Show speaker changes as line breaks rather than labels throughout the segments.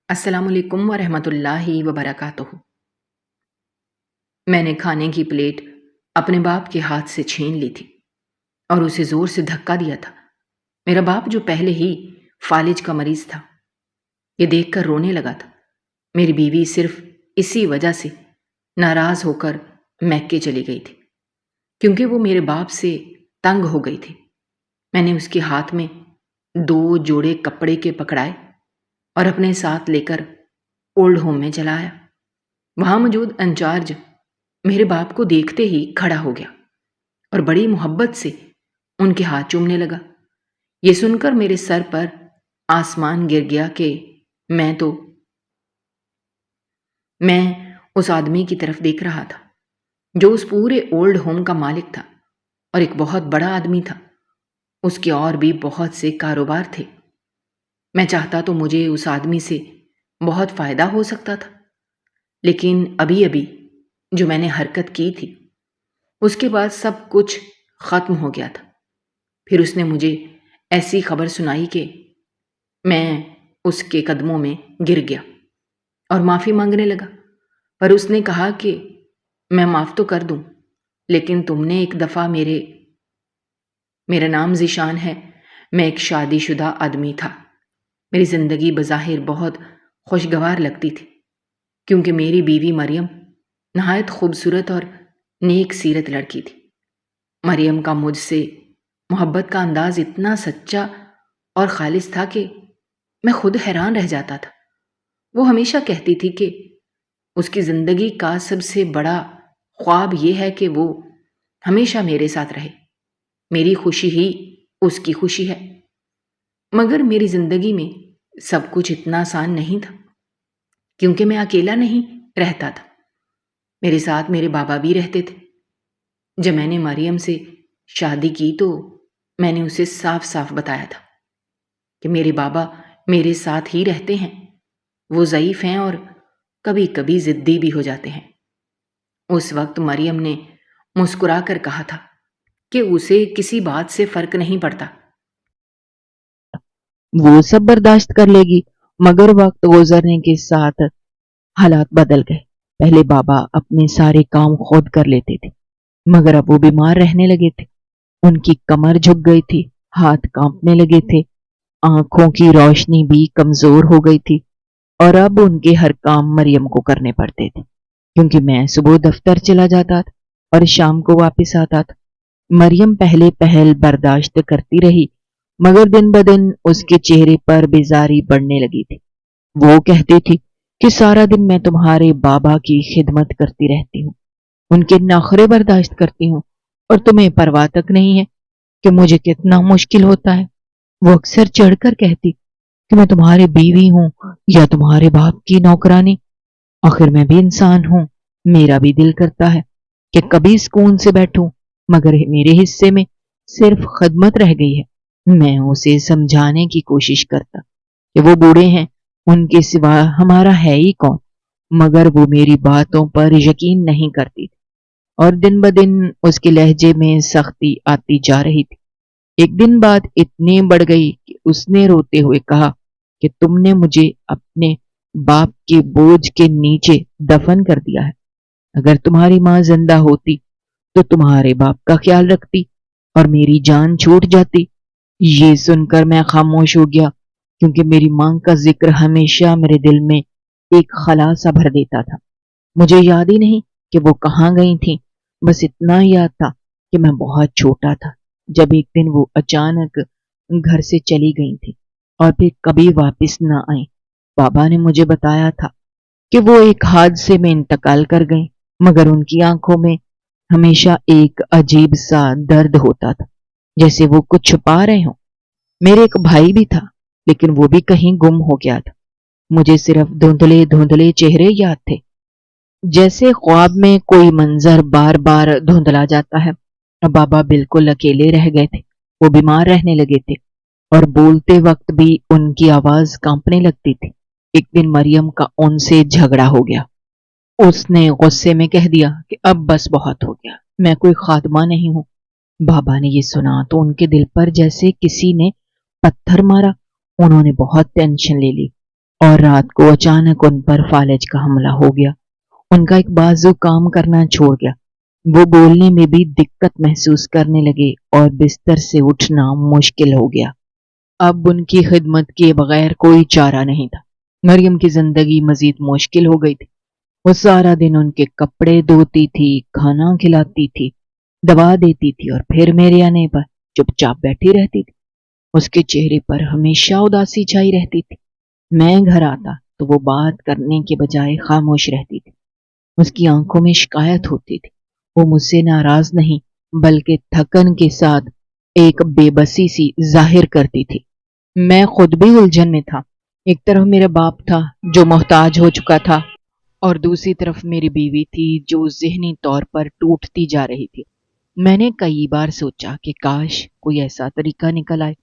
السلام علیکم ورحمۃ اللہ وبرکاتہ۔ میں نے کھانے کی پلیٹ اپنے باپ کے ہاتھ سے چھین لی تھی اور اسے زور سے دھکا دیا تھا۔ میرا باپ جو پہلے ہی فالج کا مریض تھا، یہ دیکھ کر رونے لگا تھا۔ میری بیوی صرف اسی وجہ سے ناراض ہو کر میکے چلی گئی تھی، کیونکہ وہ میرے باپ سے تنگ ہو گئی تھی۔ میں نے اس کے ہاتھ میں 2 جوڑے کپڑے کے پکڑائے اور اپنے ساتھ لے کر اولڈ ہوم میں چلا آیا۔ وہاں موجود انچارج میرے باپ کو دیکھتے ہی کھڑا ہو گیا اور بڑی محبت سے ان کے ہاتھ چومنے لگا۔ یہ سن کر میرے سر پر آسمان گر گیا کہ میں اس آدمی کی طرف دیکھ رہا تھا جو اس پورے اولڈ ہوم کا مالک تھا اور ایک بہت بڑا آدمی تھا۔ اس کے اور بھی بہت سے کاروبار تھے۔ میں چاہتا تو مجھے اس آدمی سے بہت فائدہ ہو سکتا تھا، لیکن ابھی جو میں نے حرکت کی تھی اس کے بعد سب کچھ ختم ہو گیا تھا۔ پھر اس نے مجھے ایسی خبر سنائی کہ میں اس کے قدموں میں گر گیا اور معافی مانگنے لگا، پر اس نے کہا کہ میں معاف تو کر دوں، لیکن تم نے ایک دفعہ میرا نام ذیشان ہے، میں ایک شادی شدہ آدمی تھا۔ میری زندگی بظاہر بہت خوشگوار لگتی تھی، کیونکہ میری بیوی مریم نہایت خوبصورت اور نیک سیرت لڑکی تھی۔ مریم کا مجھ سے محبت کا انداز اتنا سچا اور خالص تھا کہ میں خود حیران رہ جاتا تھا۔ وہ ہمیشہ کہتی تھی کہ اس کی زندگی کا سب سے بڑا خواب یہ ہے کہ وہ ہمیشہ میرے ساتھ رہے، میری خوشی ہی اس کی خوشی ہے۔ مگر میری زندگی میں سب کچھ اتنا آسان نہیں تھا، کیونکہ میں اکیلا نہیں رہتا تھا، میرے ساتھ میرے بابا بھی رہتے تھے۔ جب میں نے مریم سے شادی کی تو میں نے اسے صاف صاف بتایا تھا کہ میرے بابا میرے ساتھ ہی رہتے ہیں، وہ ضعیف ہیں اور کبھی کبھی ضدی بھی ہو جاتے ہیں۔ اس وقت مریم نے مسکرا کر کہا تھا کہ اسے کسی بات سے فرق نہیں پڑتا،
وہ سب برداشت کر لے گی۔ مگر وقت گزرنے کے ساتھ حالات بدل گئے۔ پہلے بابا اپنے سارے کام خود کر لیتے تھے، مگر اب وہ بیمار رہنے لگے تھے۔ ان کی کمر جھک گئی تھی، ہاتھ کانپنے لگے تھے، آنکھوں کی روشنی بھی کمزور ہو گئی تھی، اور اب ان کے ہر کام مریم کو کرنے پڑتے تھے، کیونکہ میں صبح دفتر چلا جاتا تھا اور شام کو واپس آتا تھا۔ مریم پہلے پہل برداشت کرتی رہی، مگر دن بدن اس کے چہرے پر بیزاری بڑھنے لگی تھی۔ وہ کہتی تھی کہ سارا دن میں تمہارے بابا کی خدمت کرتی رہتی ہوں، ان کے نخرے برداشت کرتی ہوں، اور تمہیں پرواہ تک نہیں ہے کہ مجھے کتنا مشکل ہوتا ہے۔ وہ اکثر چڑھ کر کہتی کہ میں تمہاری بیوی ہوں یا تمہارے باپ کی نوکرانی، آخر میں بھی انسان ہوں، میرا بھی دل کرتا ہے کہ کبھی سکون سے بیٹھوں، مگر میرے حصے میں صرف خدمت رہ گئی ہے۔ میں اسے سمجھانے کی کوشش کرتا کہ وہ بوڑھے ہیں، ان کے سوا ہمارا ہے ہی کون، مگر وہ میری باتوں پر یقین نہیں کرتی تھی، اور دن بدن اس کے لہجے میں سختی آتی جا رہی تھی۔ ایک دن بات اتنی بڑھ گئی کہ اس نے روتے ہوئے کہا کہ تم نے مجھے اپنے باپ کے بوجھ کے نیچے دفن کر دیا ہے۔ اگر تمہاری ماں زندہ ہوتی تو تمہارے باپ کا خیال رکھتی اور میری جان چھوٹ جاتی۔ یہ سن کر میں خاموش ہو گیا، کیونکہ میری ماں کا ذکر ہمیشہ میرے دل میں ایک خلا سا بھر دیتا تھا۔ مجھے یاد ہی نہیں کہ وہ کہاں گئی تھیں، بس اتنا یاد تھا کہ میں بہت چھوٹا تھا جب ایک دن وہ اچانک گھر سے چلی گئی تھی اور پھر کبھی واپس نہ آئیں۔ بابا نے مجھے بتایا تھا کہ وہ ایک حادثے میں انتقال کر گئیں، مگر ان کی آنکھوں میں ہمیشہ ایک عجیب سا درد ہوتا تھا، جیسے وہ کچھ چھپا رہے ہوں۔ میرے ایک بھائی بھی تھا، لیکن وہ بھی کہیں گم ہو گیا تھا۔ مجھے صرف دھندلے دھندلے چہرے یاد تھے، جیسے خواب میں کوئی منظر بار بار دھندلا جاتا ہے۔ اب بابا بالکل اکیلے رہ گئے تھے، وہ بیمار رہنے لگے تھے، اور بولتے وقت بھی ان کی آواز کانپنے لگتی تھی۔ ایک دن مریم کا ان سے جھگڑا ہو گیا۔ اس نے غصے میں کہہ دیا کہ اب بس بہت ہو گیا، میں کوئی خادمہ نہیں ہوں۔ بابا نے یہ سنا تو ان کے دل پر جیسے کسی نے پتھر مارا، انہوں نے بہت ٹینشن لے لی۔ اور رات کو اچانک ان پر فالج کا حملہ ہو گیا۔ ان کا ایک بازو کام کرنا چھوڑ گیا، وہ بولنے میں بھی دقت محسوس کرنے لگے اور بستر سے اٹھنا مشکل ہو گیا۔ اب ان کی خدمت کے بغیر کوئی چارہ نہیں تھا۔ مریم کی زندگی مزید مشکل ہو گئی تھی۔ وہ سارا دن ان کے کپڑے دھوتی تھی، کھانا کھلاتی تھی، دوا دیتی تھی اور پھر میرے آنے پر چپ چاپ بیٹھی رہتی تھی۔ اس کے چہرے پر ہمیشہ اداسی چھائی رہتی تھی۔ میں گھر آتا تو وہ بات کرنے کے بجائے خاموش رہتی تھی۔ اس کی آنکھوں میں شکایت ہوتی تھی۔ وہ مجھ سے ناراض نہیں بلکہ تھکن کے ساتھ ایک بے بسی سی ظاہر کرتی تھی۔ میں خود بھی الجھن میں تھا۔ ایک طرف میرا باپ تھا جو محتاج ہو چکا تھا اور دوسری طرف میری بیوی تھی جو ذہنی طور پر ٹوٹتی جا رہی تھی۔ میں نے کئی بار سوچا کہ کاش کوئی ایسا طریقہ نکل آئے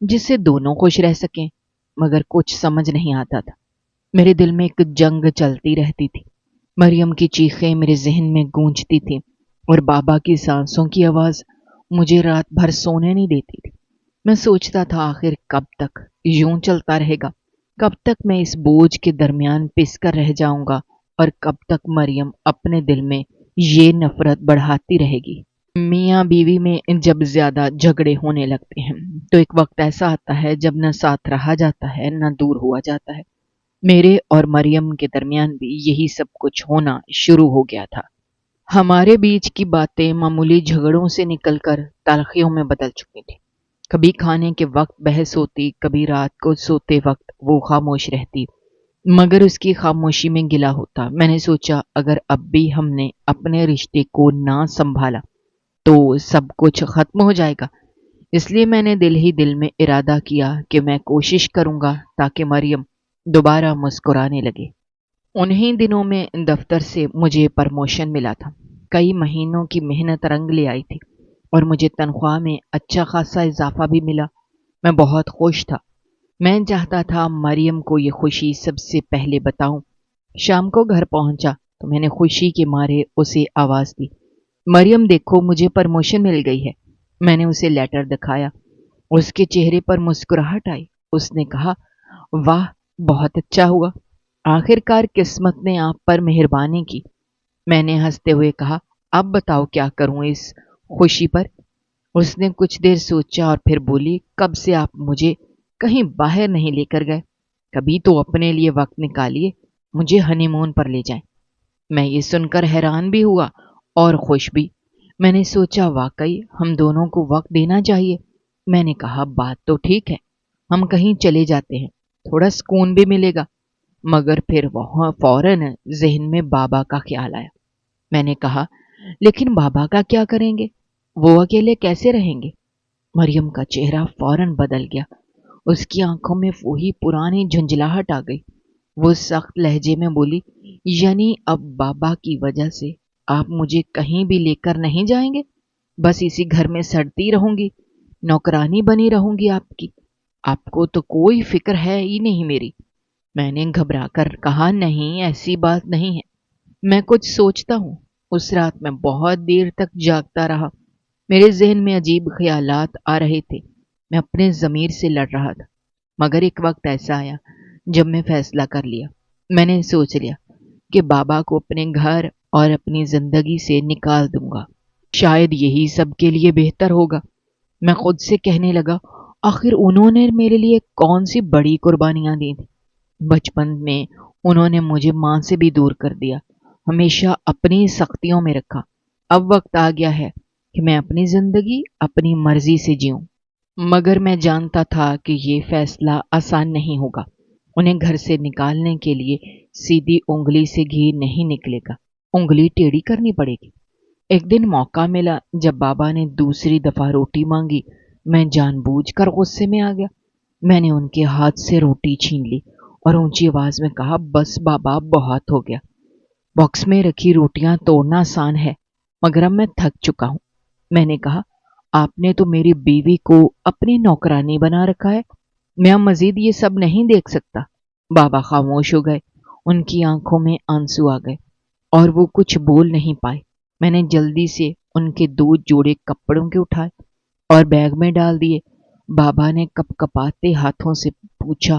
جس سے دونوں خوش رہ سکیں، مگر کچھ سمجھ نہیں آتا تھا۔ میرے دل میں ایک جنگ چلتی رہتی تھی۔ مریم کی چیخیں میرے ذہن میں گونجتی تھیں اور بابا کی سانسوں کی آواز مجھے رات بھر سونے نہیں دیتی تھی۔ میں سوچتا تھا آخر کب تک یوں چلتا رہے گا، کب تک میں اس بوجھ کے درمیان پس کر رہ جاؤں گا اور کب تک مریم اپنے دل میں یہ نفرت بڑھاتی رہے گی۔ میاں بیوی میں جب زیادہ جھگڑے ہونے لگتے ہیں تو ایک وقت ایسا آتا ہے جب نہ ساتھ رہا جاتا ہے نہ دور ہوا جاتا ہے۔ میرے اور مریم کے درمیان بھی یہی سب کچھ ہونا شروع ہو گیا تھا۔ ہمارے بیچ کی باتیں معمولی جھگڑوں سے نکل کر تلخیوں میں بدل چکی تھی۔ کبھی کھانے کے وقت بحث ہوتی، کبھی رات کو سوتے وقت وہ خاموش رہتی، مگر اس کی خاموشی میں گلہ ہوتا۔ میں نے سوچا اگر اب بھی ہم نے اپنے رشتے کو نہ سنبھالا تو سب کچھ ختم ہو جائے گا۔ اس لیے میں نے دل ہی دل میں ارادہ کیا کہ میں کوشش کروں گا تاکہ مریم دوبارہ مسکرانے لگے۔ انہی دنوں میں دفتر سے مجھے پرموشن ملا تھا۔ کئی مہینوں کی محنت رنگ لے آئی تھی اور مجھے تنخواہ میں اچھا خاصا اضافہ بھی ملا۔ میں بہت خوش تھا۔ میں چاہتا تھا مریم کو یہ خوشی سب سے پہلے بتاؤں۔ شام کو گھر پہنچا تو میں نے خوشی کے مارے اسے آواز دی، مریم دیکھو مجھے پرموشن مل گئی ہے۔ میں نے اسے لیٹر دکھایا۔ اس کے چہرے پر مسکراہٹ آئی۔ اس نے کہا، واہ بہت اچھا ہوا، آخر کار قسمت نے آپ پر مہربانی کی۔ میں نے ہنستے ہوئے کہا، اب بتاؤ کیا کروں اس خوشی پر؟ اس نے کچھ دیر سوچا اور پھر بولی، کب سے آپ مجھے کہیں باہر نہیں لے کر گئے، کبھی تو اپنے لیے وقت نکالیے، مجھے ہنی مون پر لے جائیں۔ میں یہ سن کر حیران بھی ہوا اور خوش بھی۔ میں نے سوچا واقعی ہم دونوں کو وقت دینا چاہیے۔ میں نے کہا، بات تو ٹھیک ہے، ہم کہیں چلے جاتے ہیں، تھوڑا سکون بھی ملے گا۔ مگر پھر وہاں فوراً ذہن میں بابا کا خیال آیا۔ میں نے کہا، لیکن بابا کا کیا کریں گے، وہ اکیلے کیسے رہیں گے؟ مریم کا چہرہ فوراً بدل گیا۔ اس کی آنکھوں میں وہی پرانی جھنجھلاہٹ آ گئی۔ وہ سخت لہجے میں بولی، یعنی اب بابا کی وجہ سے آپ مجھے کہیں بھی لے کر نہیں جائیں گے؟ بس اسی گھر میں سڑتی رہوں گی، نوکرانی بنی رہوں گی آپ کی؟ آپ کو تو کوئی فکر ہے ہی نہیں میری۔ میں نے گھبرا کر کہا، نہیں ایسی بات نہیں ہے، میں کچھ سوچتا ہوں۔ اس رات میں بہت دیر تک جاگتا رہا۔ میرے ذہن میں عجیب خیالات آ رہے تھے۔ میں اپنے ضمیر سے لڑ رہا تھا۔ مگر ایک وقت ایسا آیا جب میں فیصلہ کر لیا۔ میں نے سوچ لیا کہ بابا کو اپنے گھر اور اپنی زندگی سے نکال دوں گا۔ شاید یہی سب کے لیے بہتر ہوگا۔ میں خود سے کہنے لگا، آخر انہوں نے میرے لیے کون سی بڑی قربانیاں دی تھیں۔ بچپن میں انہوں نے مجھے ماں سے بھی دور کر دیا، ہمیشہ اپنی سختیوں میں رکھا۔ اب وقت آ گیا ہے کہ میں اپنی زندگی اپنی مرضی سے جیوں۔ مگر میں جانتا تھا کہ یہ فیصلہ آسان نہیں ہوگا۔ انہیں گھر سے نکالنے کے لیے سیدھی انگلی سے گھی نہیں نکلے گا، انگلی ٹیڑھی کرنی پڑے گی۔ ایک دن موقع ملا جب بابا نے دوسری دفعہ روٹی مانگی۔ میں جان بوجھ کر غصے میں آ گیا۔ میں نے ان کے ہاتھ سے روٹی چھین لی اور اونچی آواز میں کہا، بس بابا بہت ہو گیا۔ باکس میں رکھی روٹیاں توڑنا آسان ہے مگر اب میں تھک چکا ہوں۔ میں نے کہا، آپ نے تو میری بیوی کو اپنی نوکرانی بنا رکھا ہے، میں اب مزید یہ سب نہیں دیکھ سکتا۔ بابا خاموش ہو گئے، ان کی آنکھوں میں آنسو آ گئے اور وہ کچھ بول نہیں پائے۔ میں نے جلدی سے ان کے 2 جوڑے کپڑوں کے اٹھائے اور بیگ میں ڈال دیے۔ بابا نے کپ کپاتے ہاتھوں سے پوچھا،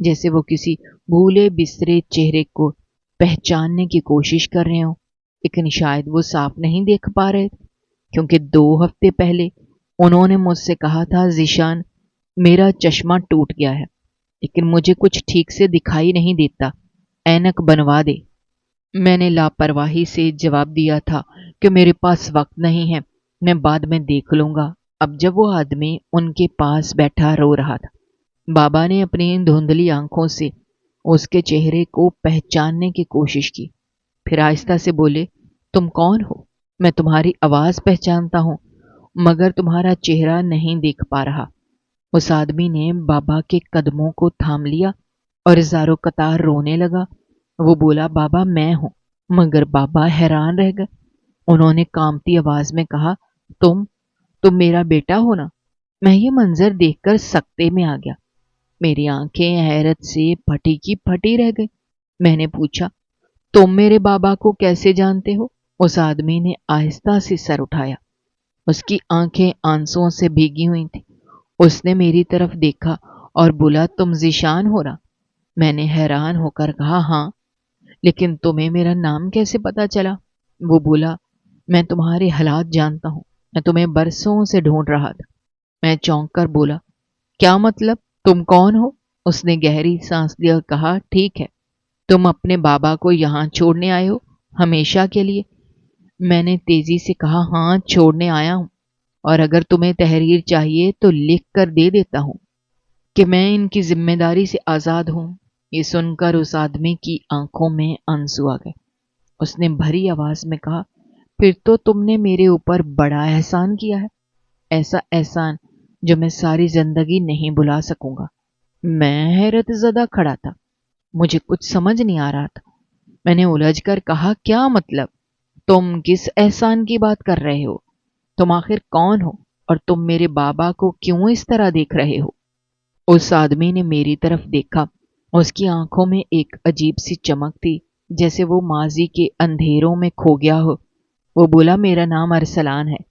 جیسے وہ کسی بھولے بسرے چہرے کو پہچاننے کی کوشش کر رہے ہوں، لیکن شاید وہ صاف نہیں دیکھ پا رہے تھے، کیونکہ 2 ہفتے پہلے انہوں نے مجھ سے کہا تھا، ذیشان میرا چشمہ ٹوٹ گیا ہے لیکن مجھے کچھ ٹھیک سے دکھائی نہیں دیتا، اینک بنوا دے۔ میں نے لاپرواہی سے جواب دیا تھا کہ میرے پاس وقت نہیں ہے، میں بعد میں دیکھ لوں گا۔ اب جب وہ آدمی ان کے پاس بیٹھا رو رہا تھا، بابا نے اپنی دھندلی آنکھوں سے اس کے چہرے کو پہچاننے کی کوشش کی، پھر آہستہ سے بولے، تم کون ہو؟ میں تمہاری آواز پہچانتا ہوں مگر تمہارا چہرہ نہیں دیکھ پا رہا۔ اس آدمی نے بابا کے قدموں کو تھام لیا اور زارو قطار رونے لگا۔ وہ بولا، بابا میں ہوں۔ مگر بابا حیران رہ گئے۔ انہوں نے کانپتی آواز میں کہا، تم میرا بیٹا ہو نا؟ میں یہ منظر دیکھ کر سکتے میں آ گیا، میری آنکھیں حیرت سے پھٹی کی پھٹی رہ گئی۔ میں نے پوچھا، تم میرے بابا کو کیسے جانتے ہو؟ اس آدمی نے آہستہ سے سر اٹھایا، اس کی آنکھیں آنسوؤں سے بھیگی ہوئی تھیں۔ اس نے میری طرف دیکھا اور بولا، تم ذیشان ہو نا؟ میں نے حیران ہو کر کہا، ہاں، لیکن تمہیں میرا نام کیسے پتا چلا؟ وہ بولا، میں تمہارے حالات جانتا ہوں، میں تمہیں برسوں سے ڈھونڈ رہا تھا۔ میں چونک کر بولا، کیا مطلب؟ تم کون ہو؟ اس نے گہری سانس لیا اور کہا، ٹھیک ہے، تم اپنے بابا کو یہاں چھوڑنے آئے ہو ہمیشہ کے لیے؟ میں نے تیزی سے کہا، ہاں، چھوڑنے آیا ہوں، اور اگر تمہیں تحریر چاہیے تو لکھ کر دے دیتا ہوں کہ میں ان کی ذمہ داری سے آزاد ہوں۔ یہ سن کر اس آدمی کی آنکھوں میں آنسو آ گئے۔ اس نے بھری آواز میں کہا، پھر تو تم نے میرے اوپر بڑا احسان کیا ہے، ایسا احسان جو میں ساری زندگی نہیں بھلا سکوں گا۔ میں حیرت زدہ کھڑا تھا، مجھے کچھ سمجھ نہیں آ رہا تھا۔ میں نے الجھ کر کہا، کیا مطلب؟ تم کس احسان کی بات کر رہے ہو؟ تم آخر کون ہو اور تم میرے بابا کو کیوں اس طرح دیکھ رہے ہو؟ اس آدمی نے میری طرف دیکھا، اس کی آنکھوں میں ایک عجیب سی چمک تھی، جیسے وہ ماضی کے اندھیروں میں کھو گیا ہو۔ وہ بولا، میرا نام ارسلان ہے،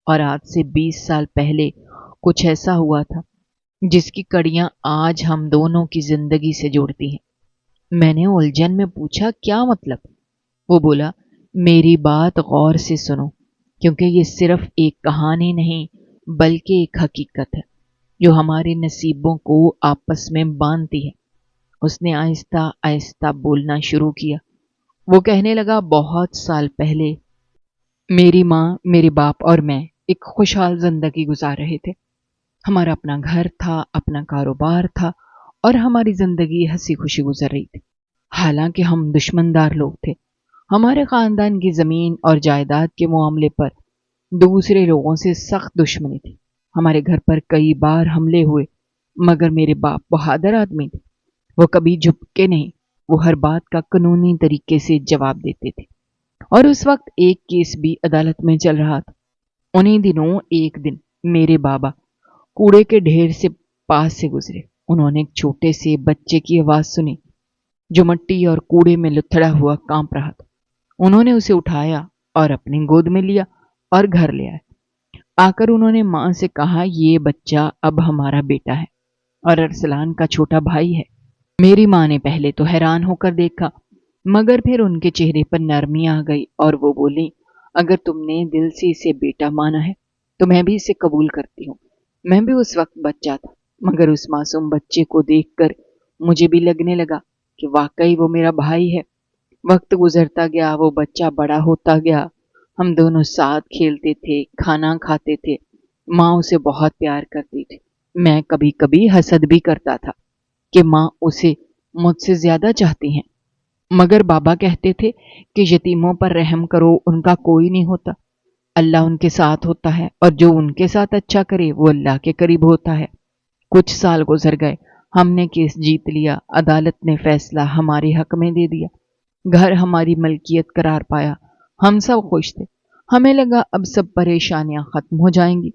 اور آج سے 20 سال پہلے کچھ ایسا ہوا تھا جس کی کڑیاں آج ہم دونوں کی زندگی سے جوڑتی ہیں۔ میں نے الجھن میں پوچھا، کیا مطلب؟ وہ بولا، میری بات غور سے سنو، کیونکہ یہ صرف ایک کہانی نہیں بلکہ ایک حقیقت ہے جو ہمارے نصیبوں کو آپس میں باندھتی ہے۔ اس نے آہستہ آہستہ بولنا شروع کیا۔ وہ کہنے لگا، بہت سال پہلے میری ماں، میرے باپ اور میں ایک خوشحال زندگی گزار رہے تھے۔ ہمارا اپنا گھر تھا، اپنا کاروبار تھا، اور ہماری زندگی ہنسی خوشی گزر رہی تھی۔ حالانکہ ہم دشمندار لوگ تھے۔ ہمارے خاندان کی زمین اور جائیداد کے معاملے پر دوسرے لوگوں سے سخت دشمنی تھی۔ ہمارے گھر پر کئی بار حملے ہوئے، مگر میرے باپ بہادر آدمی تھے، وہ کبھی جھکے نہیں، وہ ہر بات کا قانونی طریقے سے جواب دیتے تھے۔ اور اس وقت ایک کیس بھی عدالت میں چل رہا تھا۔ انہی دنوں ایک دن میرے بابا کوڑے کے ڈھیر سے پاس سے گزرے۔ انہوں نے ایک چھوٹے سے بچے کی آواز سنی جو مٹی اور کوڑے میں لتھڑا ہوا کانپ رہا تھا۔ انہوں نے اسے اٹھایا اور اپنی گود میں لیا اور گھر لے آئے۔ آ کر انہوں نے ماں سے کہا، یہ بچہ اب ہمارا بیٹا ہے اور ارسلان کا چھوٹا بھائی ہے۔ میری ماں نے پہلے تو حیران ہو کر دیکھا، مگر پھر ان کے چہرے پر نرمی آ گئی اور وہ بولی، اگر تم نے دل سے اسے بیٹا مانا ہے تو میں بھی اسے قبول کرتی ہوں۔ میں بھی اس وقت بچہ تھا، مگر اس معصوم بچے کو دیکھ کر مجھے بھی لگنے لگا کہ واقعی وہ میرا بھائی ہے۔ وقت گزرتا گیا، وہ بچہ بڑا ہوتا گیا، ہم دونوں ساتھ کھیلتے تھے، کھانا کھاتے تھے۔ ماں اسے بہت پیار کرتی تھی۔ میں کبھی کبھی حسد بھی کرتا تھا کہ ماں اسے مجھ سے زیادہ چاہتی ہیں، مگر بابا کہتے تھے کہ یتیموں پر رحم کرو، ان کا کوئی نہیں ہوتا، اللہ ان کے ساتھ ہوتا ہے، اور جو ان کے ساتھ اچھا کرے وہ اللہ کے قریب ہوتا ہے۔ کچھ سال گزر گئے، ہم نے کیس جیت لیا، عدالت نے فیصلہ ہمارے حق میں دے دیا، گھر ہماری ملکیت قرار پایا، ہم سب خوش تھے۔ ہمیں لگا اب سب پریشانیاں ختم ہو جائیں گی،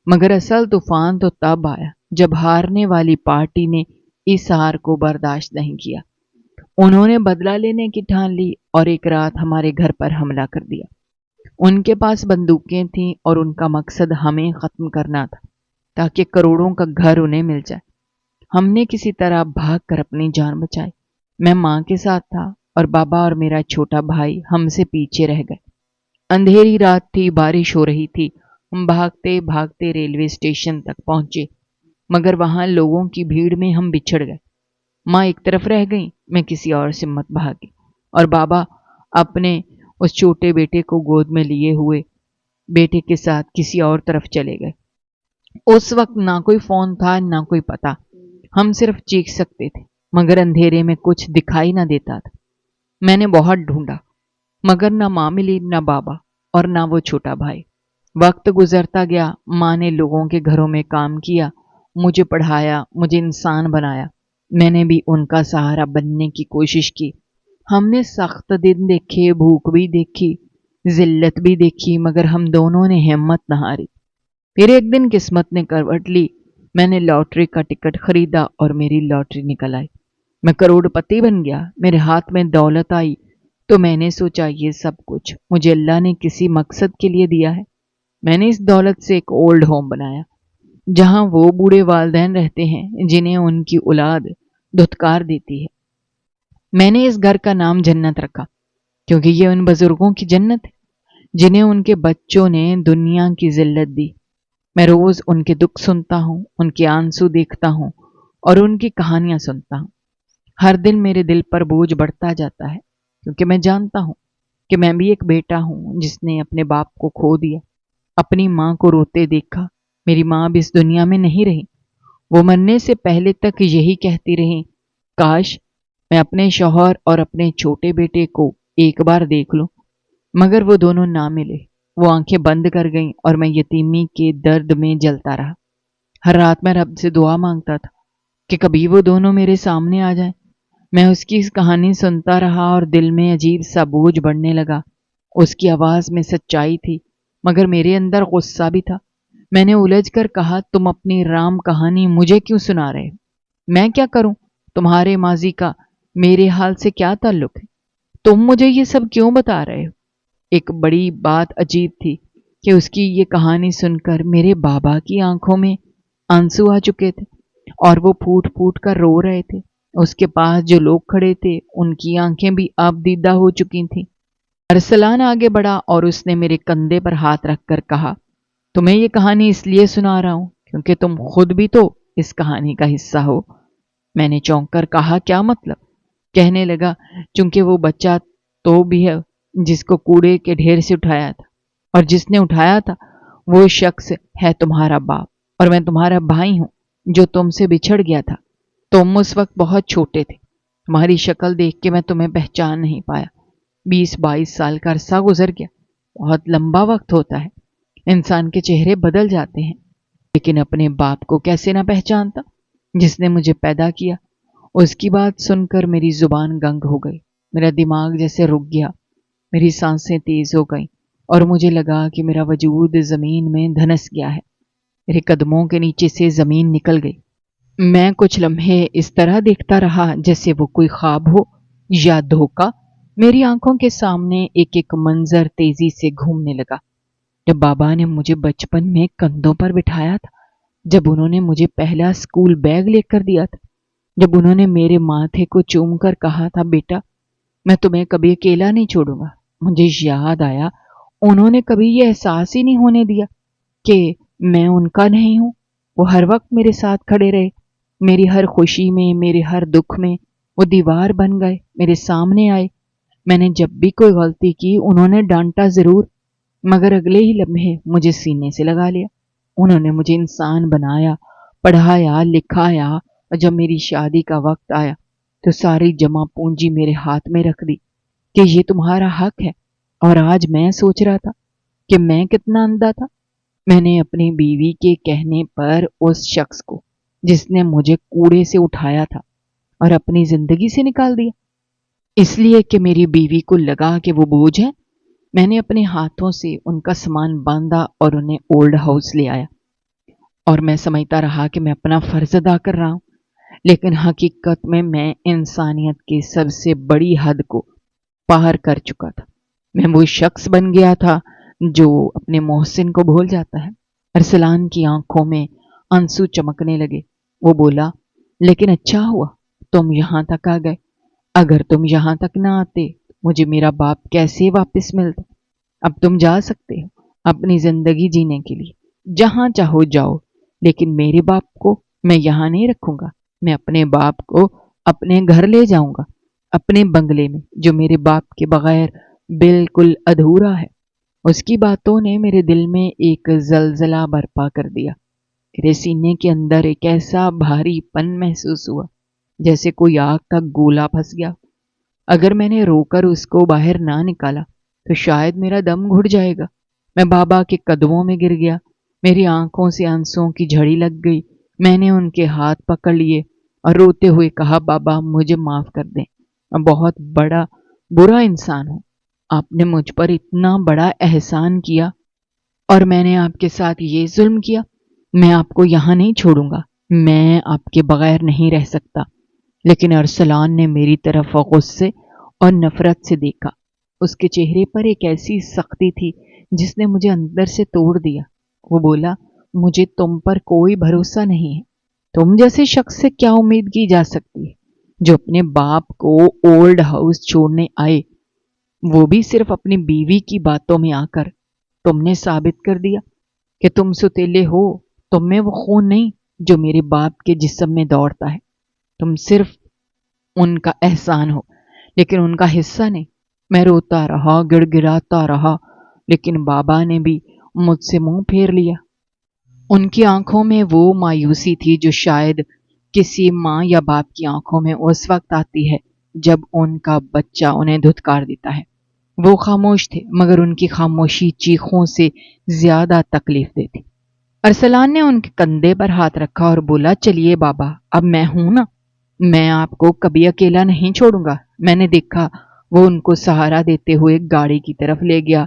مگر اصل طوفان تو تب آیا جب ہارنے والی پارٹی نے اس ہار کو برداشت نہیں کیا۔ انہوں نے بدلہ لینے کی ٹھان لی اور ایک رات ہمارے گھر پر حملہ کر دیا۔ ان کے پاس بندوقیں تھیں اور ان کا مقصد ہمیں ختم کرنا تھا تاکہ کروڑوں کا گھر انہیں مل جائے۔ ہم نے کسی طرح بھاگ کر اپنی جان بچائی۔ میں ماں کے ساتھ تھا اور بابا اور میرا چھوٹا بھائی ہم سے پیچھے رہ گئے۔ اندھیری رات تھی، بارش ہو رہی تھی۔ ہم بھاگتے بھاگتے ریلوے اسٹیشن تک پہنچے، مگر وہاں لوگوں کی بھیڑ میں ہم بچھڑ گئے۔ ماں ایک طرف رہ گئی، میں کسی اور سے مت بھاگی، اور بابا اپنے اس چھوٹے بیٹے کو گود میں لیے ہوئے بیٹے کے ساتھ کسی اور طرف چلے گئے۔ اس وقت نہ کوئی فون تھا نہ کوئی پتہ، ہم صرف چیخ سکتے تھے، مگر اندھیرے میں کچھ دکھائی نہ دیتا تھا۔ میں نے بہت ڈھونڈا، مگر نہ ماں ملی، نہ بابا، اور نہ وہ چھوٹا بھائی۔ وقت گزرتا گیا، ماں نے لوگوں کے گھروں میں کام کیا، مجھے پڑھایا، مجھے انسان بنایا۔ میں نے بھی ان کا سہارا بننے کی کوشش کی۔ ہم نے سخت دن دیکھے، بھوک بھی دیکھی، ذلت بھی دیکھی، مگر ہم دونوں نے ہمت نہ ہاری۔ پھر ایک دن قسمت نے کروٹ لی، میں نے لاٹری کا ٹکٹ خریدا اور میری لاٹری نکل آئی۔ میں کروڑ پتی بن گیا، میرے ہاتھ میں دولت آئی۔ تو میں نے سوچا یہ سب کچھ مجھے اللہ نے کسی مقصد کے لیے دیا ہے۔ میں نے اس دولت سے ایک اولڈ ہوم بنایا، جہاں وہ بوڑھے والدین رہتے ہیں جنہیں ان کی اولاد دھتکار دیتی ہے۔ میں نے اس گھر کا نام جنت رکھا، کیونکہ یہ ان بزرگوں کی جنت ہے جنہیں ان کے بچوں نے دنیا کی ذلت دی۔ میں روز ان کے دکھ سنتا ہوں، ان کے آنسو دیکھتا ہوں اور ان کی کہانیاں سنتا ہوں۔ ہر دن میرے دل پر بوجھ بڑھتا جاتا ہے، کیونکہ میں جانتا ہوں کہ میں بھی ایک بیٹا ہوں جس نے اپنے باپ کو کھو دیا، اپنی ماں کو روتے دیکھا۔ میری ماں اب اس دنیا میں نہیں رہی، وہ مرنے سے پہلے تک یہی کہتی رہی، کاش میں اپنے شوہر اور اپنے چھوٹے بیٹے کو ایک بار دیکھ لوں، مگر وہ دونوں نہ ملے۔ وہ آنکھیں بند کر گئیں اور میں یتیمی کے درد میں جلتا رہا۔ ہر رات میں رب سے دعا مانگتا تھا کہ کبھی وہ دونوں میرے سامنے آ جائیں۔ میں اس کی کہانی سنتا رہا اور دل میں عجیب سا بوجھ بڑھنے لگا۔ اس کی آواز میں سچائی تھی، مگر میرے اندر غصہ بھی تھا۔ میں نے الجھ کر کہا، تم اپنی رام کہانی مجھے کیوں سنا رہے ہو؟ میں کیا کروں؟ تمہارے ماضی کا میرے حال سے کیا تعلق ہے؟ تم مجھے یہ سب کیوں بتا رہے ہو؟ ایک بڑی بات عجیب تھی کہ اس کی یہ کہانی سن کر میرے بابا کی آنکھوں میں آنسو آ چکے تھے اور وہ پھوٹ پھوٹ کر رو رہے تھے۔ اس کے پاس جو لوگ کھڑے تھے ان کی آنکھیں بھی آب دیدہ ہو چکی تھیں۔ ارسلان آگے بڑھا اور اس نے میرے کندھے پر ہاتھ رکھ کر کہا، تمہیں یہ کہانی اس لیے سنا رہا ہوں کیونکہ تم خود بھی تو اس کہانی کا حصہ ہو۔ میں نے چونک کر کہا، کیا مطلب؟ کہنے لگا، چونکہ وہ بچہ تو بھی ہے جس کو کوڑے کے ڈھیر سے اٹھایا تھا، اور جس نے اٹھایا تھا وہ شخص ہے تمہارا باپ، اور میں تمہارا بھائی ہوں جو تم سے بچھڑ گیا تھا۔ تم اس وقت بہت چھوٹے تھے، تمہاری شکل دیکھ کے میں تمہیں پہچان نہیں پایا۔ 20-22 سال کا عرصہ گزر گیا، بہت لمبا وقت ہوتا ہے، انسان کے چہرے بدل جاتے ہیں، لیکن اپنے باپ کو کیسے نہ پہچانتا جس نے مجھے پیدا کیا۔ اس کی بات سن کر میری زبان گنگ ہو گئی، میرا دماغ جیسے رک گیا، میری سانسیں تیز ہو گئیں اور مجھے لگا کہ میرا وجود زمین میں دھنس گیا ہے، میرے قدموں کے نیچے سے زمین نکل گئی۔ میں کچھ لمحے اس طرح دیکھتا رہا جیسے وہ کوئی خواب ہو یا دھوکہ۔ میری آنکھوں کے سامنے ایک ایک منظر تیزی سے گھومنے لگا۔ جب بابا نے مجھے بچپن میں کندھوں پر بٹھایا تھا، جب انہوں نے مجھے پہلا اسکول بیگ لے کر دیا تھا، جب انہوں نے میرے ماتھے کو چوم کر کہا تھا، بیٹا میں تمہیں کبھی اکیلا نہیں چھوڑوں گا، مجھے یاد آیا انہوں نے کبھی یہ احساس ہی نہیں ہونے دیا کہ میں ان کا نہیں ہوں۔ وہ ہر وقت میرے ساتھ کھڑے رہے، میری ہر خوشی میں، میرے ہر دکھ میں وہ دیوار بن گئے، میرے سامنے آئے۔ میں نے جب بھی کوئی غلطی کی انہوں نے ڈانٹا ضرور، مگر اگلے ہی لمحے مجھے سینے سے لگا لیا۔ انہوں نے مجھے انسان بنایا، پڑھایا، لکھایا، اور جب میری شادی کا وقت آیا تو ساری جمع پونجی میرے ہاتھ میں رکھ دی کہ یہ تمہارا حق ہے۔ اور آج میں سوچ رہا تھا کہ میں کتنا اندھا تھا۔ میں نے اپنی بیوی کے کہنے پر اس شخص کو جس نے مجھے کوڑے سے اٹھایا تھا اور اپنی زندگی سے نکال دیا، اس لیے کہ میری بیوی کو لگا کہ وہ بوجھ ہے، میں نے اپنے ہاتھوں سے ان کا سامان باندھا اور انہیں اولڈ ہاؤس لے آیا، اور میں سمجھتا رہا کہ میں اپنا فرض ادا کر رہا ہوں، لیکن حقیقت میں انسانیت کی سب سے بڑی حد کو پار کر چکا تھا۔ میں وہ شخص بن گیا تھا جو اپنے محسن کو بھول جاتا ہے۔ ارسلان کی آنکھوں میں آنسو چمکنے لگے۔ وہ بولا، لیکن اچھا ہوا تم یہاں تک آ گئے. اگر تم یہاں تک نہ آتے مجھے میرا باپ کیسے واپس ملتا. اب تم جا سکتے ہو اپنی زندگی جینے کے لیے، جہاں چاہو جاؤ، لیکن میرے باپ کو میں یہاں نہیں رکھوں گا. میں اپنے باپ کو اپنے گھر لے جاؤں گا، اپنے بنگلے میں جو میرے باپ کے بغیر بالکل ادھورا ہے. اس کی باتوں نے میرے دل میں ایک زلزلہ برپا کر دیا. میرے سینے کے اندر ایک ایسا بھاری پن محسوس ہوا جیسے کوئی آگ کا گولا پھنس گیا. اگر میں نے رو کر اس کو باہر نہ نکالا تو شاید میرا دم گھٹ جائے گا. میں بابا کے قدموں میں گر گیا. میری آنکھوں سے آنسوؤں کی جھڑی لگ گئی. میں نے ان کے ہاتھ پکڑ لیے اور روتے ہوئے کہا، بابا مجھے معاف کر دیں، میں بہت برا انسان ہوں. آپ نے مجھ پر اتنا بڑا احسان کیا اور میں نے آپ کے ساتھ یہ ظلم کیا. میں آپ کو یہاں نہیں چھوڑوں گا، میں آپ کے بغیر نہیں رہ سکتا. لیکن ارسلان نے میری طرف غصے اور نفرت سے دیکھا. اس کے چہرے پر ایک ایسی سختی تھی جس نے مجھے اندر سے توڑ دیا. وہ بولا، مجھے تم پر کوئی بھروسہ نہیں ہے. تم جیسے شخص سے کیا امید کی جا سکتی ہے جو اپنے باپ کو اولڈ ہاؤس چھوڑنے آئے، وہ بھی صرف اپنی بیوی کی باتوں میں آ کر. تم نے ثابت کر دیا کہ تم ستیلے ہو. تم میں وہ خون نہیں جو میرے باپ کے جسم میں دوڑتا ہے. تم صرف ان کا احسان ہو لیکن ان کا حصہ نہیں. میں روتا رہا، گڑ گڑاتا رہا، لیکن بابا نے بھی مجھ سے منہ پھیر لیا. ان کی آنکھوں میں وہ مایوسی تھی جو شاید کسی ماں یا باپ کی آنکھوں میں اس وقت آتی ہے جب ان کا بچہ انہیں دھتکار دیتا ہے. وہ خاموش تھے مگر ان کی خاموشی چیخوں سے زیادہ تکلیف دیتی. ارسلان نے ان کے کندھے پر ہاتھ رکھا اور بولا، چلیے بابا، اب میں ہوں نا، میں آپ کو کبھی اکیلا نہیں چھوڑوں گا. میں نے دیکھا وہ ان کو سہارا دیتے ہوئے گاڑی کی طرف لے گیا.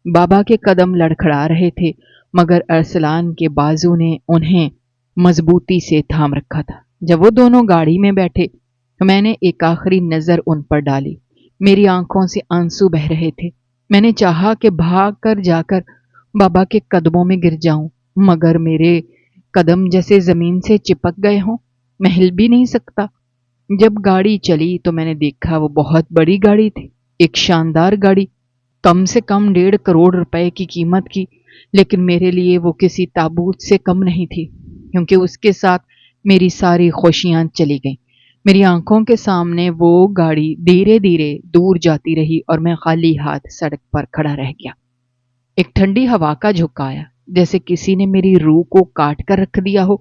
بابا کے قدم لڑکھڑا رہے تھے مگر ارسلان کے بازو نے انہیں مضبوطی سے تھام رکھا تھا. جب وہ دونوں گاڑی میں بیٹھے تو میں نے ایک آخری نظر ان پر ڈالی. میری آنکھوں سے آنسو بہ رہے تھے. میں نے چاہا کہ بھاگ کر جا کر بابا کے قدموں میں گر جاؤں مگر میرے قدم جیسے زمین سے چپک گئے ہوں. میں ہل بھی نہیں سکتا. جب گاڑی چلی تو میں نے دیکھا وہ بہت بڑی گاڑی تھی، ایک شاندار گاڑی، کم سے کم 1.5 کروڑ روپے کی قیمت کی. لیکن میرے لیے وہ کسی تابوت سے کم نہیں تھی کیونکہ اس کے ساتھ میری ساری خوشیاں چلی گئیں. میری آنکھوں کے سامنے وہ گاڑی دھیرے دھیرے دور جاتی رہی اور میں خالی ہاتھ سڑک پر کھڑا رہ گیا. ایک ٹھنڈی ہوا کا جھونکا آیا جیسے کسی نے میری روح کو کاٹ کر رکھ دیا ہو.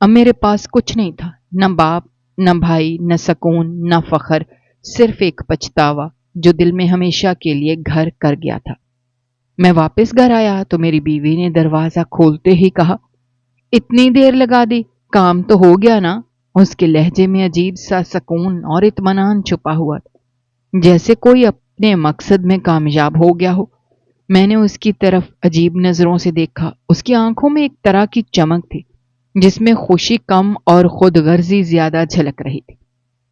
اب میرے پاس کچھ نہیں تھا، نہ باپ، نہ بھائی، نہ سکون، نہ فخر، صرف ایک پچھتاوا جو دل میں ہمیشہ کے لیے گھر کر گیا تھا. میں واپس گھر آیا تو میری بیوی نے دروازہ کھولتے ہی کہا، اتنی دیر لگا دی، کام تو ہو گیا نا؟ اس کے لہجے میں عجیب سا سکون اور اطمینان چھپا ہوا تھا جیسے کوئی اپنے مقصد میں کامیاب ہو گیا ہو. میں نے اس کی طرف عجیب نظروں سے دیکھا. اس کی آنکھوں میں ایک طرح کی چمک تھی جس میں خوشی کم اور خود غرضی زیادہ جھلک رہی تھی.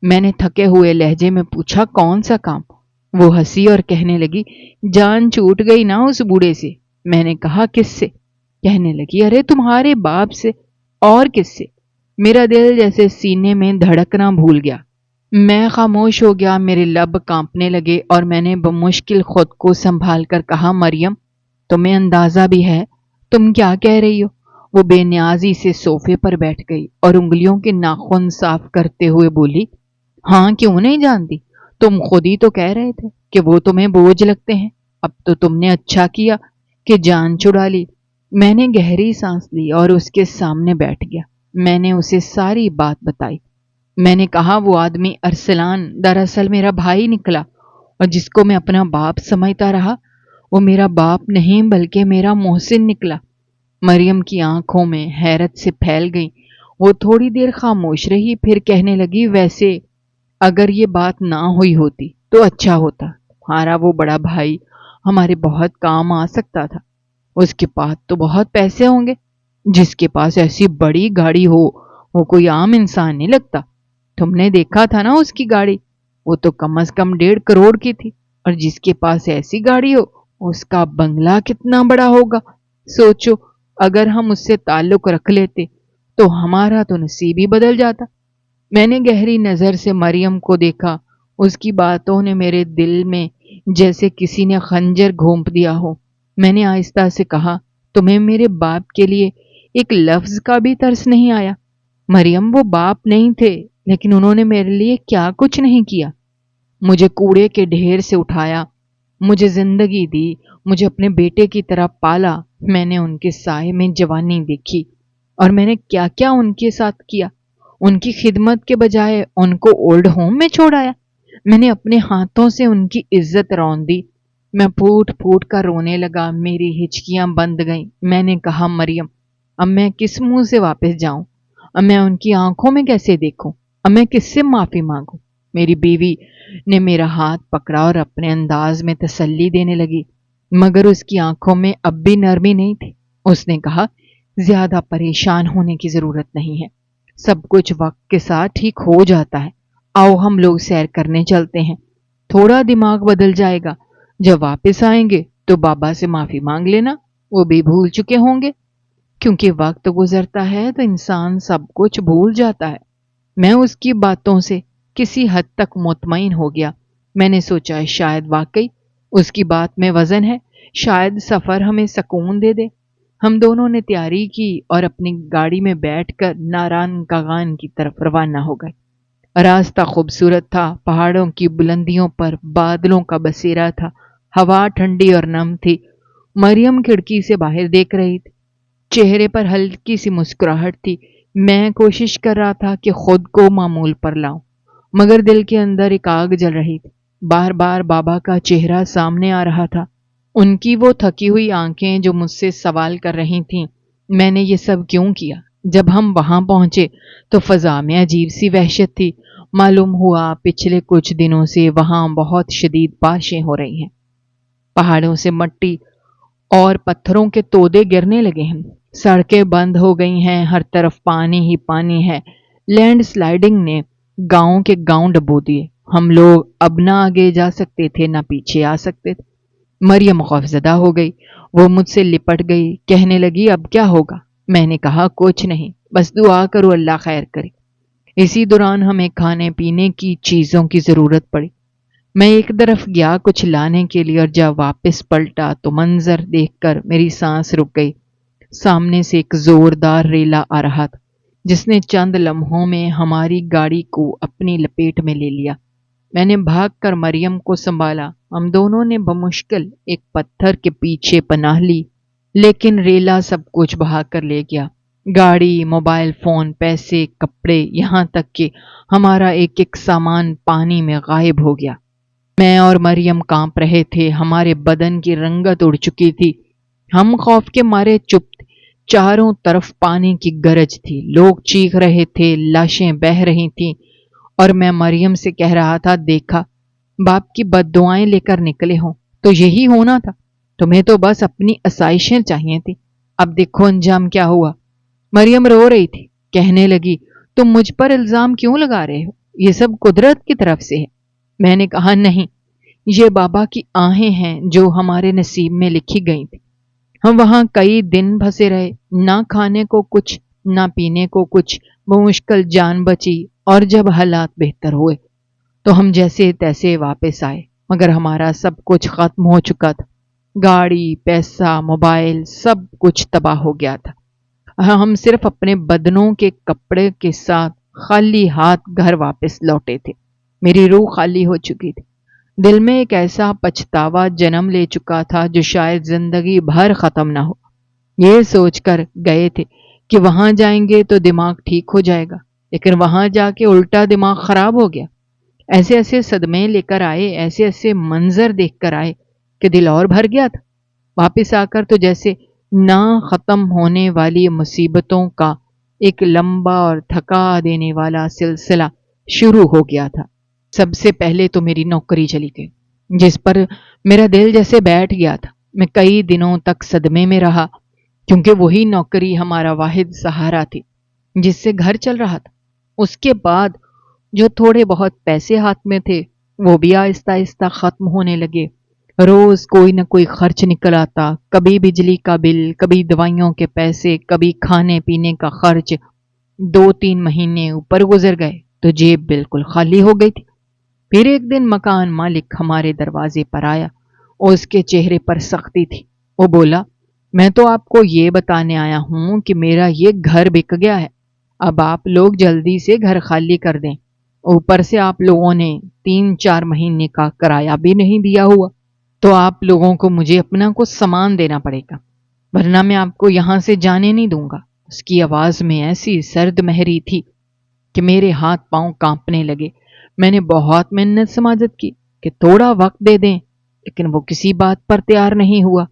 میں نے تھکے ہوئے لہجے میں پوچھا، کون سا کام؟ وہ ہنسی اور کہنے لگی، جان چھوٹ گئی نا اس بوڑھے سے. میں نے کہا، کس سے؟ کہنے لگی، ارے تمہارے باپ سے. اور کس سے؟ میرا دل جیسے سینے میں دھڑکنا بھول گیا. میں خاموش ہو گیا. میرے لب کانپنے لگے اور میں نے بمشکل خود کو سنبھال کر کہا، مریم تمہیں اندازہ بھی ہے تم کیا کہہ رہی ہو؟ وہ بے نیازی سے صوفے پر بیٹھ گئی اور انگلیوں کے ناخن صاف کرتے ہوئے بولی، ہاں کیوں نہیں جانتی؟ تم خود ہی تو کہہ رہے تھے کہ وہ تمہیں بوجھ لگتے ہیں. اب تو تم نے اچھا کیا کہ جان چھڑا لی. میں نے گہری سانس لی اور اس کے سامنے بیٹھ گیا. میں نے اسے ساری بات بتائی. میں نے کہا، وہ آدمی ارسلان دراصل میرا بھائی نکلا اور جس کو میں اپنا باپ سمجھتا رہا وہ میرا باپ نہیں بلکہ میرا محسن نکلا. مریم کی آنکھوں میں حیرت سے پھیل گئی. وہ تھوڑی دیر خاموش رہی پھر کہنے لگی، ویسے اگر یہ بات نہ ہوئی ہوتی تو اچھا ہوتا. تمہارا وہ بڑا بھائی ہمارے بہت کام آ سکتا تھا. اس کے پاس تو بہت پیسے ہوں گے. جس کے پاس ایسی بڑی گاڑی ہو وہ کوئی عام انسان نہیں لگتا. تم نے دیکھا تھا نا اس کی گاڑی، وہ تو کم از کم 1.5 کروڑ کی تھی. اور جس کے پاس ایسی گاڑی ہو اس کا بنگلہ کتنا بڑا ہوگا. سوچو اگر ہم اس سے تعلق رکھ لیتے تو ہمارا تو نصیب ہی بدل جاتا۔ میں نے گہری نظر سے مریم کو دیکھا، اس کی باتوں نے میرے دل میں جیسے کسی نے خنجر گھونپ دیا ہو۔ میں نے آہستہ سے کہا، تمہیں میرے باپ کے لیے ایک لفظ کا بھی ترس نہیں آیا؟ مریم، وہ باپ نہیں تھے، لیکن انہوں نے میرے لیے کیا کچھ نہیں کیا۔ مجھے کوڑے کے ڈھیر سے اٹھایا، مجھے زندگی دی، مجھے اپنے بیٹے کی طرح پالا۔ میں نے ان کے سائے میں جوانی دیکھی، اور میں نے کیا کیا ان کے ساتھ کیا۔ ان کی خدمت کے بجائے ان کو اولڈ ہوم میں چھوڑ آیا۔ میں نے اپنے ہاتھوں سے ان کی عزت رون دی۔ میں پھوٹ پھوٹ کر رونے لگا، میری ہچکیاں بند گئیں۔ میں نے کہا، مریم، اب میں کس منہ سے واپس جاؤں؟ اب میں ان کی آنکھوں میں کیسے دیکھوں؟ اب میں کس سے معافی مانگوں؟ میری بیوی نے میرا ہاتھ پکڑا اور اپنے انداز میں تسلی دینے لگی، مگر اس کی آنکھوں میں اب بھی نرمی نہیں تھی۔ اس نے کہا، زیادہ پریشان ہونے کی ضرورت نہیں ہے، سب کچھ وقت کے ساتھ ٹھیک ہو جاتا ہے۔ آؤ ہم لوگ سیر کرنے چلتے ہیں، تھوڑا دماغ بدل جائے گا۔ جب واپس آئیں گے تو بابا سے معافی مانگ لینا، وہ بھی بھول چکے ہوں گے۔ کیونکہ وقت گزرتا ہے تو انسان سب کچھ بھول جاتا ہے۔ میں اس کی باتوں سے کسی حد تک مطمئن ہو گیا۔ میں نے سوچا شاید واقعی اس کی بات میں وزن ہے، شاید سفر ہمیں سکون دے دے۔ ہم دونوں نے تیاری کی اور اپنی گاڑی میں بیٹھ کر ناران کاغان کی طرف روانہ ہو گئے۔ راستہ خوبصورت تھا، پہاڑوں کی بلندیوں پر بادلوں کا بسیرا تھا، ہوا ٹھنڈی اور نم تھی۔ مریم کھڑکی سے باہر دیکھ رہی تھی، چہرے پر ہلکی سی مسکراہٹ تھی۔ میں کوشش کر رہا تھا کہ خود کو معمول پر لاؤں، مگر دل کے اندر ایک آگ جل رہی تھی۔ بار بار بابا کا چہرہ سامنے آ رہا تھا، ان کی وہ تھکی ہوئی آنکھیں جو مجھ سے سوال کر رہی تھیں، میں نے یہ سب کیوں کیا؟ جب ہم وہاں پہنچے تو فضا میں عجیب سی وحشت تھی۔ معلوم ہوا پچھلے کچھ دنوں سے وہاں بہت شدید بارشیں ہو رہی ہیں، پہاڑوں سے مٹی اور پتھروں کے تودے گرنے لگے ہیں، سڑکیں بند ہو گئی ہیں، ہر طرف پانی ہی پانی ہے۔ لینڈ سلائیڈنگ نے گاؤں کے گاؤں ڈبو دیے۔ ہم لوگ اب نہ آگے جا سکتے تھے نہ پیچھے آ سکتے تھے۔ مریم خوفزدہ ہو گئی، وہ مجھ سے لپٹ گئی، کہنے لگی، اب کیا ہوگا؟ میں نے کہا، کچھ نہیں، بس دعا کرو اللہ خیر کرے۔ اسی دوران ہمیں کھانے پینے کی چیزوں کی ضرورت پڑی۔ میں ایک طرف گیا کچھ لانے کے لیے، اور جب واپس پلٹا تو منظر دیکھ کر میری سانس رک گئی۔ سامنے سے ایک زوردار ریلا آ رہا تھا، جس نے چند لمحوں میں ہماری گاڑی کو اپنی لپیٹ میں لے لیا۔ میں نے بھاگ کر مریم کو سنبھالا، ہم دونوں نے بمشکل ایک پتھر کے پیچھے پناہ لی، لیکن ریلا سب کچھ بہا کر لے گیا، گاڑی، موبائل فون، پیسے، کپڑے، یہاں تک کہ ہمارا ایک ایک سامان پانی میں غائب ہو گیا۔ میں اور مریم کانپ رہے تھے، ہمارے بدن کی رنگت اڑ چکی تھی، ہم خوف کے مارے چپ تھے۔ چاروں طرف پانی کی گرج تھی، لوگ چیخ رہے تھے، لاشیں بہہ رہی تھیں، اور میں مریم سے کہہ رہا تھا، دیکھا، باپ کی بد دعائیں لے کر نکلے ہوں تو یہی ہونا تھا، تمہیں تو بس اپنی آسائشیں چاہیے تھی، اب دیکھو انجام کیا ہوا۔ مریم رو رہی تھی، کہنے لگی، تم مجھ پر الزام کیوں لگا رہے ہو؟ یہ سب قدرت کی طرف سے ہے۔ میں نے کہا، نہیں، یہ بابا کی آہیں ہیں جو ہمارے نصیب میں لکھی گئی تھی۔ ہم وہاں کئی دن پھنسے رہے، نہ کھانے کو کچھ، نہ پینے کو کچھ، بمشکل جان بچی، اور جب حالات بہتر ہوئے تو ہم جیسے تیسے واپس آئے، مگر ہمارا سب کچھ ختم ہو چکا تھا، گاڑی، پیسہ، موبائل، سب کچھ تباہ ہو گیا تھا۔ ہم صرف اپنے بدنوں کے کپڑے کے ساتھ خالی ہاتھ گھر واپس لوٹے تھے۔ میری روح خالی ہو چکی تھی، دل میں ایک ایسا پچھتاوا جنم لے چکا تھا جو شاید زندگی بھر ختم نہ ہو۔ یہ سوچ کر گئے تھے کہ وہاں جائیں گے تو دماغ ٹھیک ہو جائے گا، لیکن وہاں جا کے الٹا دماغ خراب ہو گیا۔ ایسے ایسے صدمے لے کر آئے، ایسے ایسے منظر دیکھ کر آئے کہ دل اور بھر گیا تھا۔ واپس آ کر تو جیسے نہ ختم ہونے والی مصیبتوں کا ایک لمبا اور تھکا دینے والا سلسلہ شروع ہو گیا تھا۔ سب سے پہلے تو میری نوکری چلی گئی، جس پر میرا دل جیسے بیٹھ گیا تھا۔ میں کئی دنوں تک صدمے میں رہا، کیونکہ وہی نوکری ہمارا واحد سہارا تھی جس سے گھر چل رہا تھا۔ اس کے بعد جو تھوڑے بہت پیسے ہاتھ میں تھے وہ بھی آہستہ آہستہ ختم ہونے لگے۔ روز کوئی نہ کوئی خرچ نکل آتا، کبھی بجلی کا بل، کبھی دوائیوں کے پیسے، کبھی کھانے پینے کا خرچ، 2-3 مہینے اوپر گزر گئے تو جیب بالکل خالی ہو گئی تھی۔ پھر ایک دن مکان مالک ہمارے دروازے پر آیا اور اس کے چہرے پر سختی تھی۔ وہ بولا، میں تو آپ کو یہ بتانے آیا ہوں کہ میرا یہ گھر بک گیا ہے، اب آپ لوگ جلدی سے گھر خالی کر دیں، اوپر سے آپ لوگوں نے 3-4 مہینے کا کرایہ بھی نہیں دیا ہوا، تو آپ لوگوں کو مجھے اپنا کچھ سامان دینا پڑے گا، ورنہ میں آپ کو یہاں سے جانے نہیں دوں گا۔ اس کی آواز میں ایسی سرد مہری تھی کہ میرے ہاتھ پاؤں کانپنے لگے۔ میں نے بہت منت سماجت کی کہ تھوڑا وقت دے دیں، لیکن وہ کسی بات پر تیار نہیں ہوا۔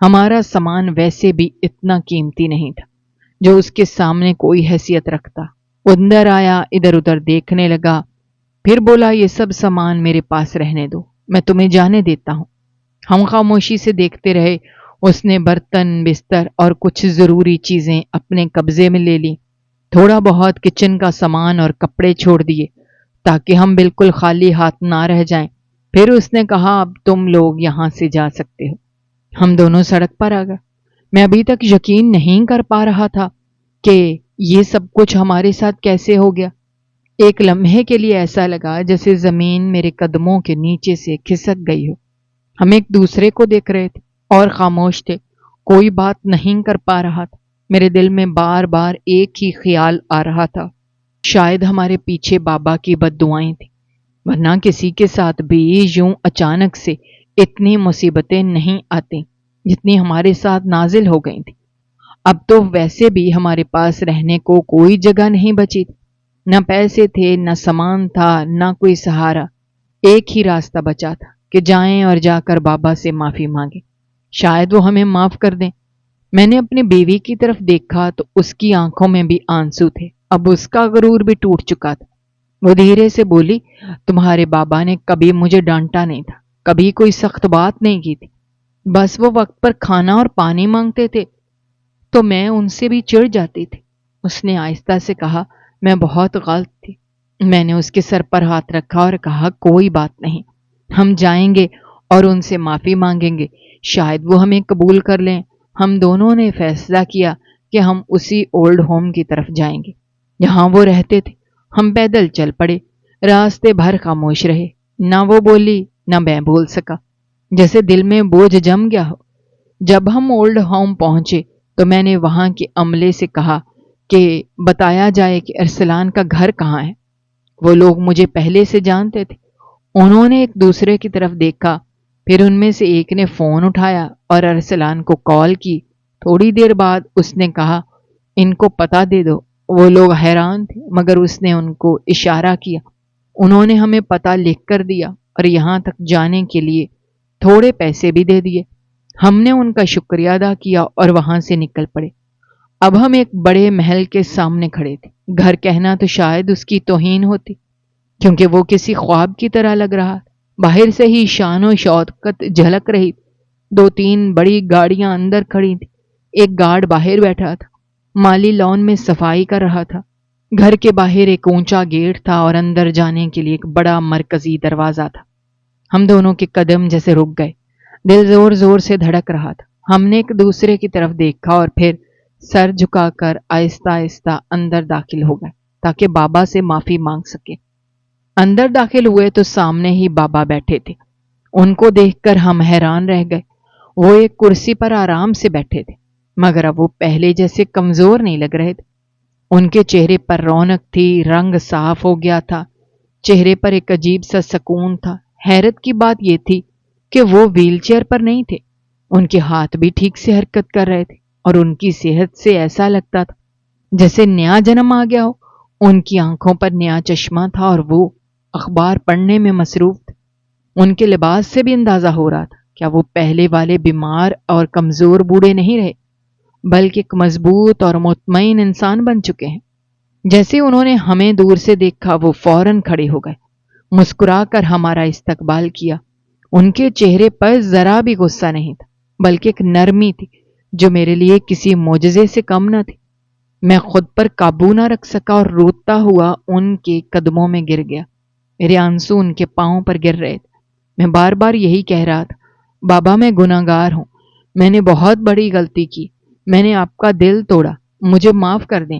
ہمارا سامان ویسے بھی اتنا قیمتی نہیں تھا جو اس کے سامنے کوئی حیثیت رکھتا۔ وہ اندر آیا، ادھر ادھر دیکھنے لگا، پھر بولا، یہ سب سامان میرے پاس رہنے دو، میں تمہیں جانے دیتا ہوں۔ ہم خاموشی سے دیکھتے رہے۔ اس نے برتن، بستر اور کچھ ضروری چیزیں اپنے قبضے میں لے لی، تھوڑا بہت کچن کا سامان اور کپڑے چھوڑ دیے تاکہ ہم بالکل خالی ہاتھ نہ رہ جائیں۔ پھر اس نے کہا، اب تم لوگ یہاں سے جا سکتے ہو۔ ہم دونوں سڑک پر آ گئے۔ میں ابھی تک یقین نہیں کر پا رہا تھا کہ یہ سب کچھ ہمارے ساتھ کیسے ہو گیا۔ ایک لمحے کے لیے ایسا لگا جیسے زمین میرے قدموں کے نیچے سے کھسک گئی ہو۔ ہم ایک دوسرے کو دیکھ رہے تھے اور خاموش تھے، کوئی بات نہیں کر پا رہا تھا۔ میرے دل میں بار بار ایک ہی خیال آ رہا تھا، شاید ہمارے پیچھے بابا کی بد دعائیں تھیں، ورنہ کسی کے ساتھ بھی یوں اچانک سے اتنی مصیبتیں نہیں آتی جتنی ہمارے ساتھ نازل ہو گئی تھی۔ اب تو ویسے بھی ہمارے پاس رہنے کو کوئی جگہ نہیں بچی تھی، نہ پیسے تھے، نہ سامان تھا، نہ کوئی سہارا۔ ایک ہی راستہ بچا تھا کہ جائیں اور جا کر بابا سے معافی مانگیں، شاید وہ ہمیں معاف کر دیں۔ میں نے اپنی بیوی کی طرف دیکھا تو اس کی آنکھوں میں بھی آنسو تھے، اب اس کا غرور بھی ٹوٹ چکا تھا۔ وہ دھیرے سے بولی، تمہارے بابا نے کبھی مجھے ڈانٹا نہیں تھا، کبھی کوئی سخت بات نہیں کی تھی، بس وہ وقت پر کھانا اور پانی مانگتے تھے تو میں ان سے بھی چڑ جاتی تھی۔ اس نے آہستہ سے کہا، میں بہت غلط تھی۔ میں نے اس کے سر پر ہاتھ رکھا اور کہا، کوئی بات نہیں، ہم جائیں گے اور ان سے معافی مانگیں گے، شاید وہ ہمیں قبول کر لیں۔ ہم دونوں نے فیصلہ کیا کہ ہم اسی اولڈ ہوم کی طرف جائیں گے جہاں وہ رہتے تھے۔ ہم پیدل چل پڑے، راستے بھر خاموش رہے، نہ وہ بولی نہ میں بول سکا، جیسے دل میں بوجھ جم گیا ہو۔ جب ہم اولڈ ہوم پہنچے تو میں نے وہاں کے عملے سے کہا کہ بتایا جائے کہ ارسلان کا گھر کہاں ہے۔ وہ لوگ مجھے پہلے سے جانتے تھے۔ انہوں نے ایک دوسرے کی طرف دیکھا، پھر ان میں سے ایک نے فون اٹھایا اور ارسلان کو کال کی۔ تھوڑی دیر بعد اس نے کہا، ان کو پتہ دے دو۔ وہ لوگ حیران تھے مگر اس نے ان کو اشارہ کیا۔ انہوں نے ہمیں پتہ لکھ کر دیا اور یہاں تک جانے کے لیے تھوڑے پیسے بھی دے دیے۔ ہم نے ان کا شکریہ ادا کیا اور وہاں سے نکل پڑے۔ اب ہم ایک بڑے محل کے سامنے کھڑے تھے۔ گھر کہنا تو شاید اس کی توہین ہوتی، کیونکہ وہ کسی خواب کی طرح لگ رہا تھا۔ باہر سے ہی شان و شوکت جھلک رہی تھی۔ 2-3 بڑی گاڑیاں اندر کھڑی تھیں، ایک گارڈ باہر بیٹھا تھا، مالی لان میں صفائی کر رہا تھا۔ گھر کے باہر ایک اونچا گیٹ تھا اور اندر جانے کے لیے ایک بڑا مرکزی دروازہ تھا۔ ہم دونوں کے قدم جیسے رک گئے، دل زور زور سے دھڑک رہا تھا۔ ہم نے ایک دوسرے کی طرف دیکھا اور پھر سر جھکا کر آہستہ آہستہ اندر داخل ہو گئے تاکہ بابا سے معافی مانگ سکے۔ اندر داخل ہوئے تو سامنے ہی بابا بیٹھے تھے۔ ان کو دیکھ کر ہم حیران رہ گئے۔ وہ ایک کرسی پر آرام سے بیٹھے تھے مگر اب وہ پہلے جیسے کمزور نہیں لگ رہے تھے۔ ان کے چہرے پر رونق تھی، رنگ صاف ہو گیا تھا، چہرے پر ایک عجیب سا سکون تھا۔ حیرت کی بات یہ تھی کہ وہ ویل چیئر پر نہیں تھے، ان کے ہاتھ بھی ٹھیک سے حرکت کر رہے تھے اور ان کی صحت سے ایسا لگتا تھا جیسے نیا جنم آ گیا ہو۔ ان کی آنکھوں پر نیا چشمہ تھا اور وہ اخبار پڑھنے میں مصروف تھے۔ ان کے لباس سے بھی اندازہ ہو رہا تھا کیا وہ پہلے والے بیمار اور کمزور بوڑھے نہیں رہے، بلکہ ایک مضبوط اور مطمئن انسان بن چکے ہیں۔ جیسے انہوں نے ہمیں دور سے دیکھا وہ فوراً کھڑے ہو گئے، مسکرا کر ہمارا استقبال کیا۔ ان کے چہرے پر ذرا بھی غصہ نہیں تھا بلکہ ایک نرمی تھی جو میرے لیے کسی معجزے سے کم نہ تھی۔ میں خود پر قابو نہ رکھ سکا اور روتا ہوا ان کے قدموں میں گر گیا۔ میرے آنسو ان کے پاؤں پر گر رہے تھے۔ میں بار بار یہی کہہ رہا تھا، بابا میں گناہ گار ہوں، میں نے بہت بڑی غلطی کی، میں نے آپ کا دل توڑا، مجھے معاف کر دیں۔